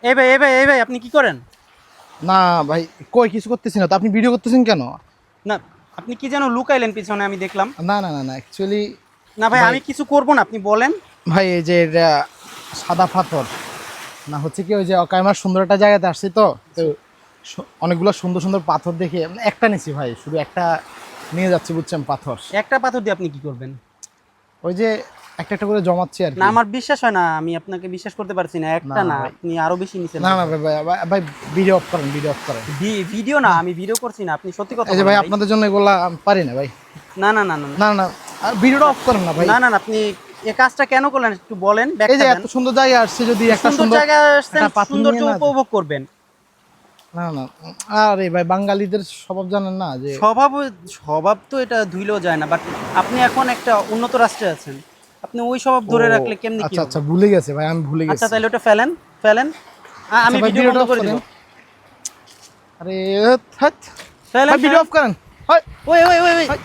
এই ভাই আপনি কি করেন? না ভাই, কই কিছু করতেছি না তো। আপনি ভিডিও করতেছেন কেন? না, আপনি কি যেন লুকাইলেন পিছনে, আমি দেখলাম। না না না না, অ্যাকচুয়ালি না ভাই, ভাই আমি কিছু করব না, আপনি বলেন। ভাই এই যে এটা সাদা পাথর না, হচ্ছে কি ওই যে অকাইমার সুন্দর একটা জায়গাতে আসছি তো তো অনেকগুলো সুন্দর সুন্দর পাথর দেখে একটা নিছি ভাই, শুধু একটা নিয়ে যাচ্ছি বুঝছেন পাথর। একটা পাথর দিয়ে আপনি কি করবেন? ওই যে একটা একটা করে জমাচ্ছি আর না, কি। আমার বিশ্বাস হয় না, আমি আপনাকে বিশ্বাস করতে পারছি না। একটা না না, ভাই, আপনি আরো বেশি নিছেন। না না ভাই ভাই ভাই, ভিডিও অফ করেন, ভিডিও অফ করেন। ভিডিও না, আমি ভিডিও করছি না, আপনি সত্যি কথা এই যে বলেন ভাই ভাই। আপনাদের জন্য এগুলা আমি পারি না ভাই। না না না না না না, ভিডিওটা অফ করেন না ভাই। না না না, আপনি এই কাজটা কেন করলেন একটু বলেন, এই ব্যাখ্যা যে দেন। এত সুন্দর জায়গা আসছে, যদি একটা সুন্দর সুন্দর জায়গায় আসছেন, একটা পাথর সৌন্দর্য নিয়ে না। উপভোগ করবেন। না না, আরে ভাই বাঙালিদের স্বভাব জানেন না যে। স্বভাব স্বভাব তো এটা ধুইলেও যায় না, বাট আপনি এখন একটা উন্নত রাষ্ট্রে আছেন, আপনি ওই স্বভাব ধরে ও, রাখলে কেমনি কি আচ্ছা হবে? আচ্ছা, ভুলে গেছে ভাই, আমি ভুলে আচ্ছা গেছি। তাহলে ওটা ফেলেন, ফেলেন। আচ্ছা আমি ভাই, ভিডিও ভিডিওটা বন্ধ অফ করে করেন। দিব। আরে হ্যাট, ফেলেন ভাই ভিডিও ফেলেন। অফ করেন। হয় ওই ওই ওই ওই হয়।